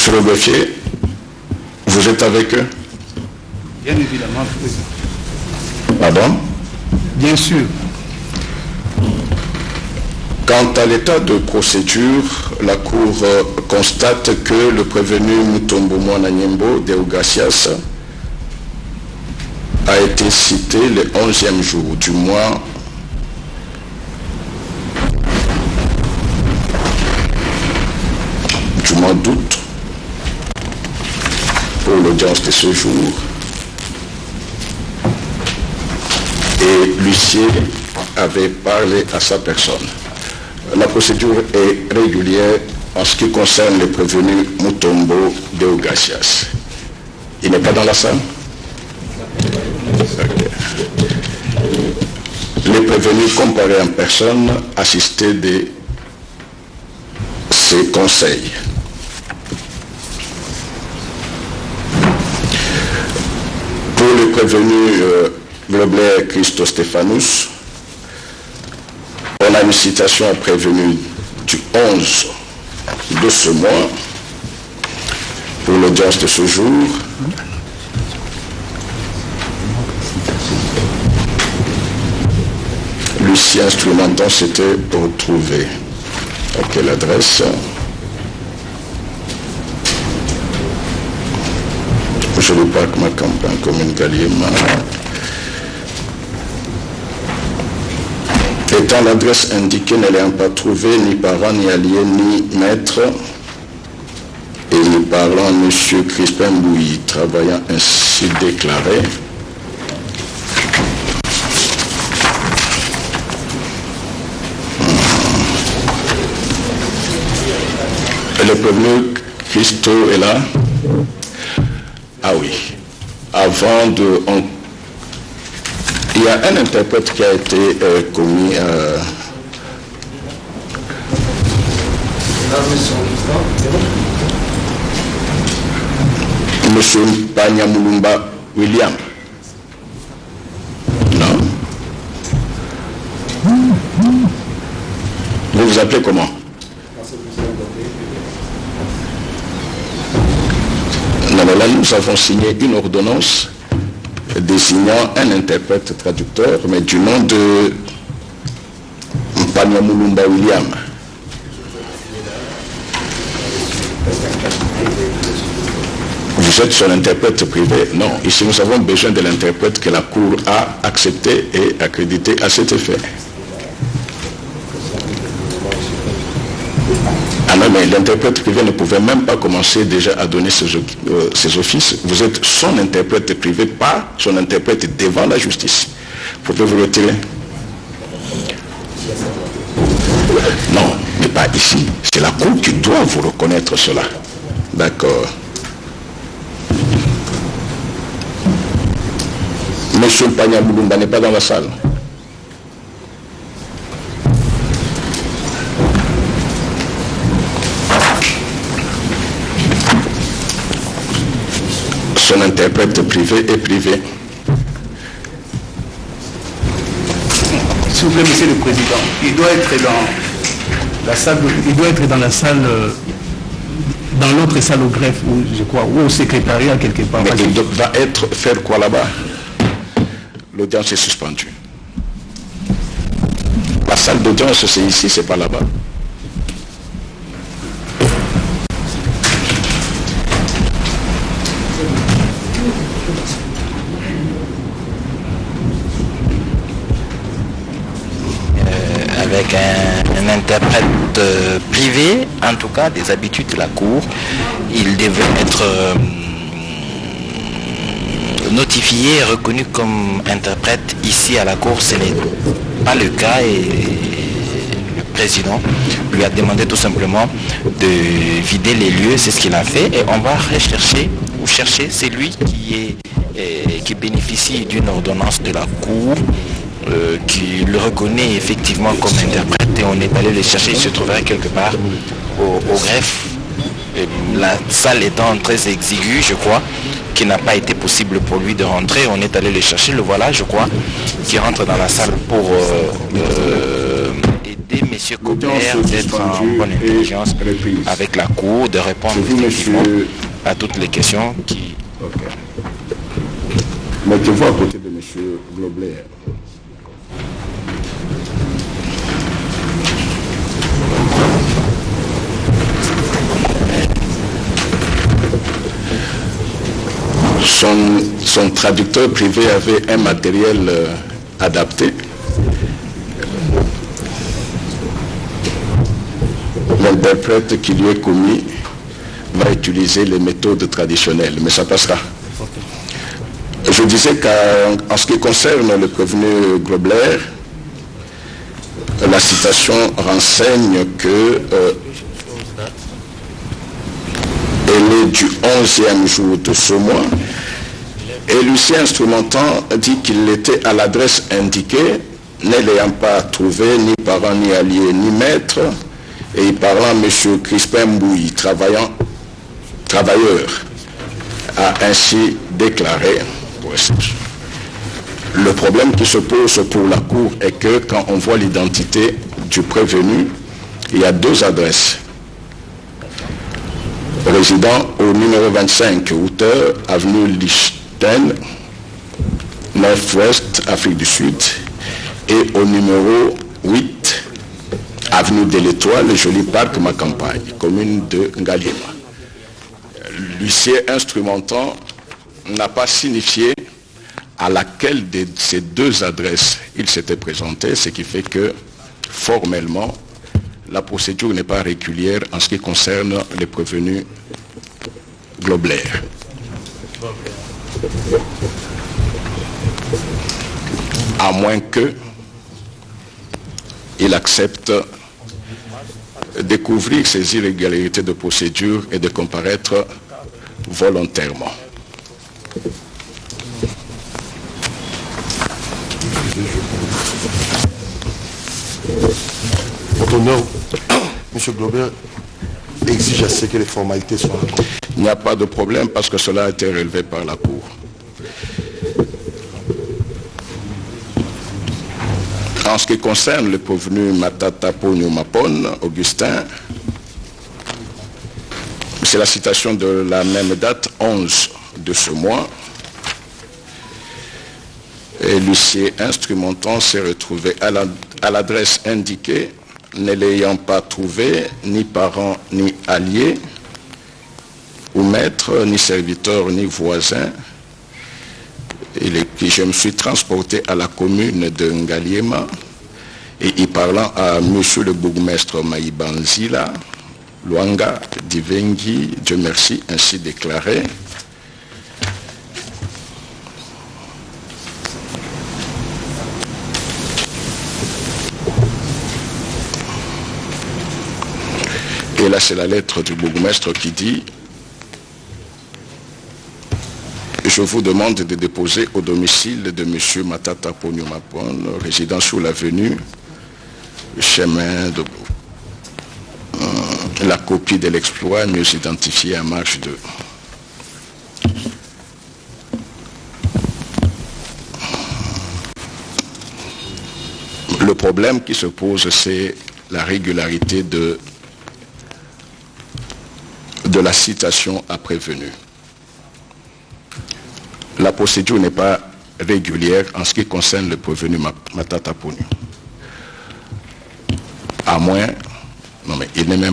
Monsieur le greffier, vous êtes avec eux? Bien évidemment, président. Pardon? Bien sûr. Quant à l'état de procédure, la Cour constate que le prévenu Mutombo Mwananyembo Deogracias a été cité le 11e jour du mois d'août pour l'audience de ce jour. Et l'huissier avait parlé à sa personne. La procédure est régulière en ce qui concerne le prévenu Mutombo Deogracias. Il n'est pas dans la salle? Okay. Les prévenus comparés en personne assistaient de ses conseils. Pour le prévenu Globler Christo Stéphanous, on a une citation prévenue du 11 de ce mois pour l'audience de ce jour. L'huissier instrumentant s'était retrouvé. À quelle adresse? Je ne pas que ma campagne commune Galiema. Étant l'adresse indiquée ne l'ayant pas trouvée, ni parent, ni allié, ni maître, et nous parlant M. Crispin Bouilly, travaillant ainsi déclaré, le prévenu Christo est là. Ah oui. Avant de... il y a un interprète qui a été commis Monsieur Panyamulumba William. Non. Vous vous appelez comment? Non, mais là, nous avons signé une ordonnance désignant un interprète traducteur, mais du nom de Panyamulumba William. Vous êtes son interprète privé? Non, ici nous avons besoin de l'interprète que la Cour a accepté et accrédité à cet effet. Ah non, mais l'interprète privé ne pouvait même pas commencer déjà à donner ses offices. Vous êtes son interprète privé, pas son interprète devant la justice. Vous pouvez vous retirer? Non, mais pas ici. C'est la Cour qui doit vous reconnaître cela. D'accord. Monsieur Panyamulumba n'est pas dans la salle. Son interprète privé est privé. S'il vous plaît, Monsieur le Président, il doit être dans la salle, dans l'autre salle au greffe, je crois, ou au secrétariat quelque part. Mais il va faire quoi là-bas? L'audience est suspendue. La salle d'audience, c'est ici, c'est pas là-bas. Avec un interprète privé, en tout cas des habitudes de la Cour, il devait être notifié et reconnu comme interprète ici à la Cour. Ce n'est pas le cas et le président lui a demandé tout simplement de vider les lieux. C'est ce qu'il a fait et on va rechercher ou chercher celui qui bénéficie d'une ordonnance de la Cour qui le reconnaît effectivement comme interprète et on est allé le chercher. Il se trouverait quelque part au greffe. Et la salle étant très exiguë, je crois, qu'il n'a pas été possible pour lui de rentrer. On est allé le chercher, le voilà, je crois, qui rentre dans la salle pour aider demander M. Colbert d'être en bonne intelligence avec la Cour, de répondre effectivement à toutes les questions qui... Okay. Mettez-vous à côté de M. Globler. Son traducteur privé avait un matériel adapté. L'interprète qui lui est commis va utiliser les méthodes traditionnelles, mais ça passera. Je disais qu'en ce qui concerne le prévenu Grobler, la citation renseigne que elle est du 11e jour de ce mois, et Lucien Instrumentant dit qu'il était à l'adresse indiquée, ne l'ayant pas trouvé ni parent, ni allié, ni maître, et parlant M. Crispin Mbouy, travailleur, a ainsi déclaré. Le problème qui se pose pour la Cour est que quand on voit l'identité du prévenu, il y a deux adresses. Résident au numéro 25, hauteur, avenue Lichten, Nord-Ouest, Afrique du Sud, et au numéro 8, avenue de l'Étoile, Joli Parc, ma campagne, commune de Ngaliema. L'huissier instrumentant n'a pas signifié à laquelle de ces deux adresses il s'était présenté, ce qui fait que formellement, la procédure n'est pas régulière en ce qui concerne les prévenus Globler. À moins que il accepte de découvrir ces irrégularités de procédure et de comparaître volontairement. Votre honneur, M. Globler exige à ce que les formalités soient accomplies. Il n'y a pas de problème parce que cela a été relevé par la Cour. En ce qui concerne le prévenu Matata Ponyo Mapon, Augustin, c'est la citation de la même date, 11 de ce mois. Et l'huissier instrumentant s'est retrouvé à l'adresse indiquée, ne l'ayant pas trouvé, ni parent, ni allié, ou maître, ni serviteur, ni voisin. Et puis je me suis transporté à la commune de Ngaliema, et y parlant à monsieur le bourgmestre Maïbanzila, Luanga, Divengi, Dieu merci, ainsi déclaré. Et là, c'est la lettre du bourgmestre qui dit « Je vous demande de déposer au domicile de M. Matata Ponyo Mapon, résidant sur l'avenue chemin de la copie de l'exploit mieux identifiée en marche 2. » Le problème qui se pose, c'est la régularité de la citation à prévenu. La procédure n'est pas régulière en ce qui concerne le prévenu Matata Ponyo. À moins, non mais il n'est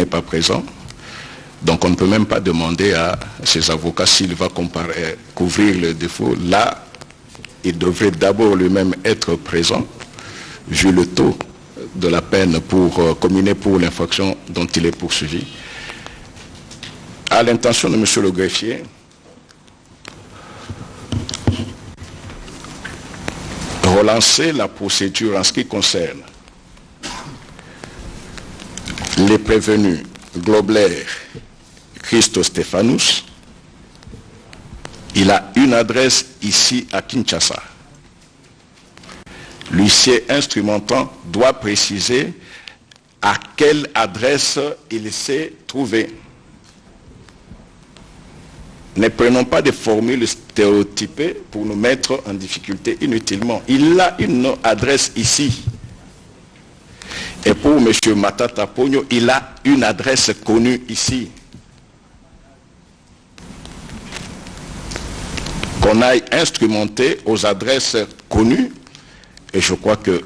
pas présent. Donc on ne peut même pas demander à ses avocats s'il va couvrir le défaut. Là, il devrait d'abord lui-même être présent, vu le taux de la peine comminée pour l'infraction dont il est poursuivi. À l'intention de M. le greffier, relancer la procédure en ce qui concerne les prévenus Globler, Christo Stéphanus. Il a une adresse ici à Kinshasa. L'huissier instrumentant doit préciser à quelle adresse il s'est trouvé. Ne prenons pas des formules stéréotypées pour nous mettre en difficulté inutilement. Il a une adresse ici, Et pour M. Matata Pogno, il a une adresse connue ici. Qu'on aille instrumenter aux adresses connues. Et je crois que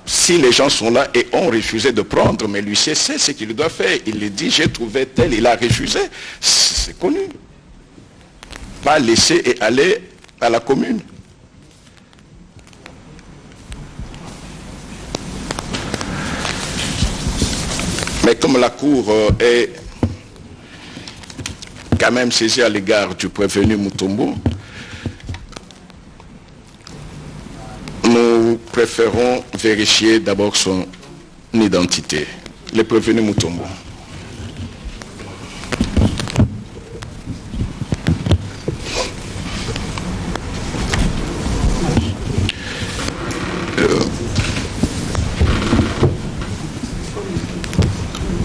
si les gens sont là et ont refusé de prendre, mais l'huissier sait ce qu'il doit faire. Il lui dit, j'ai trouvé tel, il a refusé. C'est connu. Pas laisser et aller à la commune. Mais comme la Cour est quand même saisie à l'égard du prévenu Mutombo, nous préférons vérifier d'abord son identité. Le prévenu Mutombo.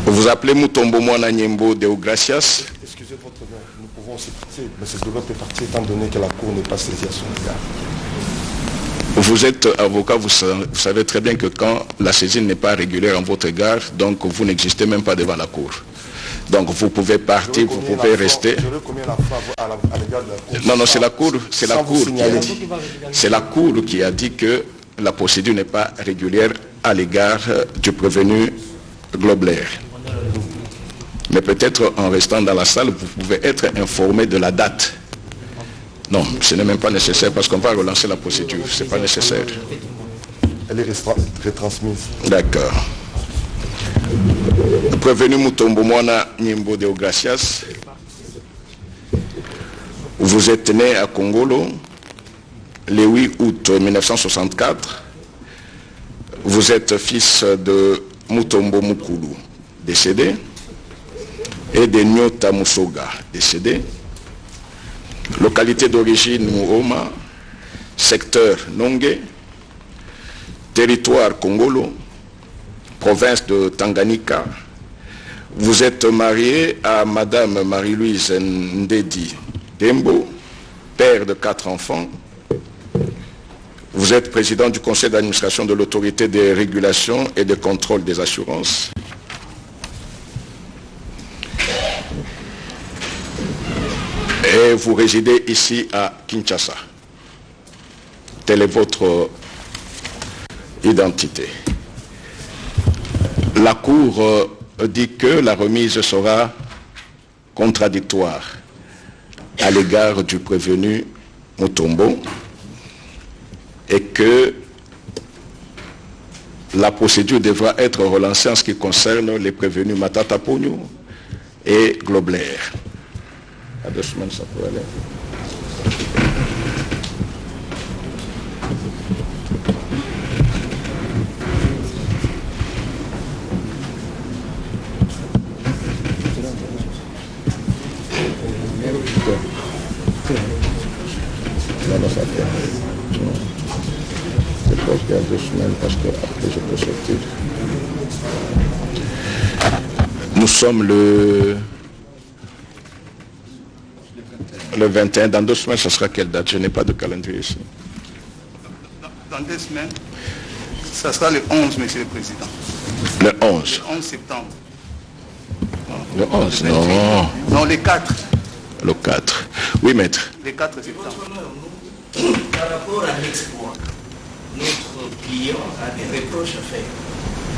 Vous appelez Mutombo Mwana Nyembo Deogracias. Excusez votre nom, nous pouvons aussi partir, mais c'est de l'autre partie étant donné que la Cour n'est pas saisie à son égard. Vous êtes avocat, vous savez très bien que quand la saisine n'est pas régulière en votre égard, donc vous n'existez même pas devant la Cour. Donc vous pouvez partir, vous pouvez rester. Je recommets la fois à l'égard de la Cour. Non, non, c'est la Cour qui a dit que la procédure n'est pas régulière à l'égard du prévenu Globler. Mais peut-être en restant dans la salle, vous pouvez être informé de la date. Non, ce n'est même pas nécessaire parce qu'on va relancer la procédure. Ce n'est pas nécessaire. Elle est retransmise. D'accord. Prévenu Mutombo Mwana Nyembo Deogracias, vous êtes né à Kongolo le 8 août 1964. Vous êtes fils de Mutombo Mukulu, décédé, et de Nyota Musoga, décédé. Localité d'origine Muoma, secteur Nongue, territoire Kongolo, province de Tanganyika. Vous êtes marié à Madame Marie-Louise Ndedi Dembo, père de 4 enfants. Vous êtes président du conseil d'administration de l'autorité des régulations et de contrôle des assurances. Et vous résidez ici à Kinshasa. Telle est votre identité. La Cour dit que la remise sera contradictoire à l'égard du prévenu Mutombo et que la procédure devra être relancée en ce qui concerne les prévenus Matata Pogno et Globler. À 2 semaines, ça peut aller. Non, ça fait. Je pense qu'il y a 2 semaines parce que après je peux sortir. Nous sommes le 21. Dans 2 semaines, ce sera quelle date? Je n'ai pas de calendrier ici. Dans 2 semaines, ça sera le 11, Monsieur le Président. Le 11. Le 11 septembre. Le 11, non. Non, le 4. Le 4. Oui, maître. Le 4 septembre. Par rapport à l'exploit, notre client a des reproches à faire.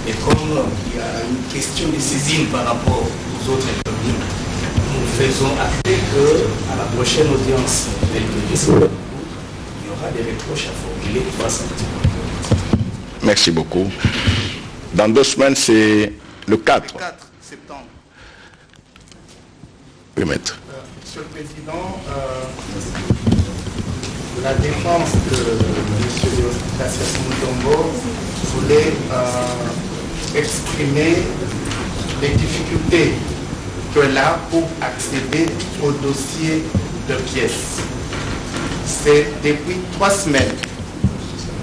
Et comme il y a une question de saisine par rapport aux autres communes, nous faisons acter qu'à la prochaine audience il y aura des reproches à formuler 3 Merci beaucoup. Dans 2 semaines, c'est le 4. Le 4 septembre. Oui, maître. Monsieur le Président, la défense de M. Deogracias Mutombo voulait exprimer les difficultés qu'elle a pour accéder au dossier de pièces. C'est depuis 3 semaines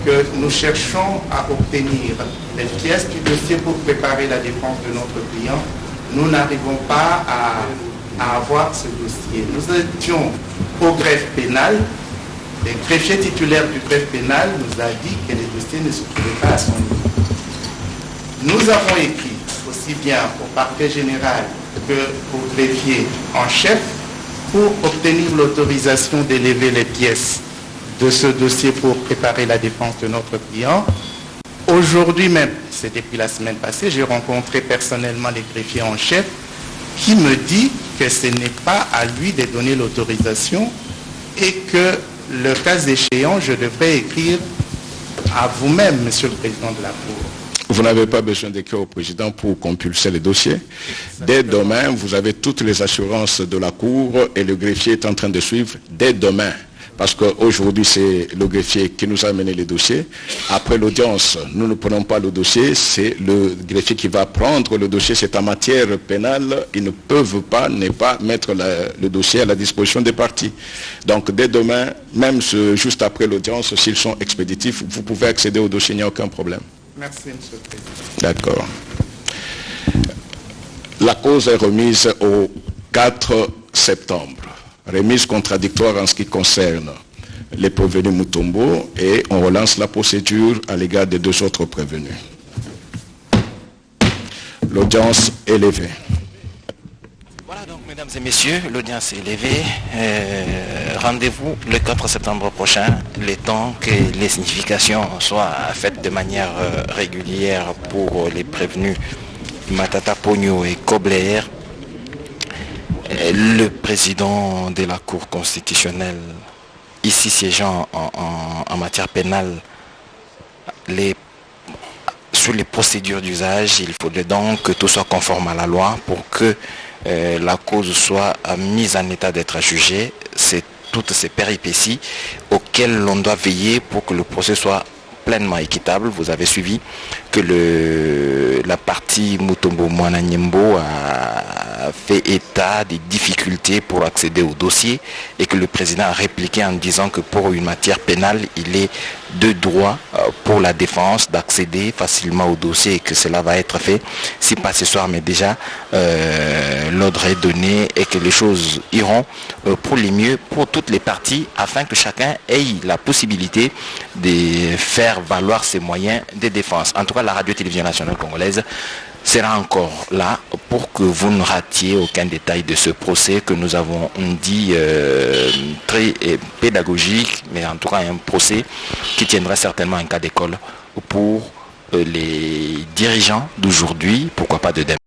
que nous cherchons à obtenir les pièces du dossier pour préparer la défense de notre client. Nous n'arrivons pas à avoir ce dossier. Nous étions au greffe pénal. Le greffier titulaire du greffe pénal nous a dit que les dossiers ne se trouvaient pas à son niveau. Nous avons écrit aussi bien au parquet général que au greffier en chef pour obtenir l'autorisation d'élever les pièces de ce dossier pour préparer la défense de notre client. Aujourd'hui même, c'est depuis la semaine passée, j'ai rencontré personnellement les greffiers en chef qui me dit que ce n'est pas à lui de donner l'autorisation et que le cas échéant, je devrais écrire à vous-même, Monsieur le Président de la Cour. Vous n'avez pas besoin d'écrire au président pour compulser les dossiers. Dès demain, vous avez toutes les assurances de la Cour et le greffier est en train de suivre dès demain. Parce qu'aujourd'hui, c'est le greffier qui nous a amené les dossiers. Après l'audience, nous ne prenons pas le dossier, c'est le greffier qui va prendre le dossier. C'est en matière pénale, ils ne peuvent pas ne pas mettre le dossier à la disposition des parties. Donc dès demain, même juste après l'audience, s'ils sont expéditifs, vous pouvez accéder au dossier, il n'y a aucun problème. Merci, Monsieur le Président. D'accord. La cause est remise au 4 septembre. Remise contradictoire en ce qui concerne les prévenus Mutombo et on relance la procédure à l'égard des 2 autres prévenus. L'audience est levée. Voilà donc, mesdames et messieurs, l'audience est levée. Rendez-vous le 4 septembre prochain, le temps que les significations soient faites de manière régulière pour les prévenus Matata Pogno et Kobler. Le président de la Cour constitutionnelle, ici siégeant en matière pénale, sur les procédures d'usage, il faudrait donc que tout soit conforme à la loi pour que la cause soit mise en état d'être jugée. C'est toutes ces péripéties auxquelles l'on doit veiller pour que le procès soit pleinement équitable. Vous avez suivi que la partie Mutombo Mwananyembo a fait état des difficultés pour accéder au dossier et que le président a répliqué en disant que pour une matière pénale, il est de droit pour la défense d'accéder facilement au dossier et que cela va être fait, si pas ce soir, mais déjà l'ordre est donné et que les choses iront pour les mieux pour toutes les parties afin que chacun ait la possibilité de faire valoir ses moyens de défense. En tout cas, la radio-télévision nationale congolaise sera encore là pour que vous ne ratiez aucun détail de ce procès que nous avons dit très pédagogique, mais en tout cas un procès qui tiendra certainement un cas d'école pour les dirigeants d'aujourd'hui, pourquoi pas de demain.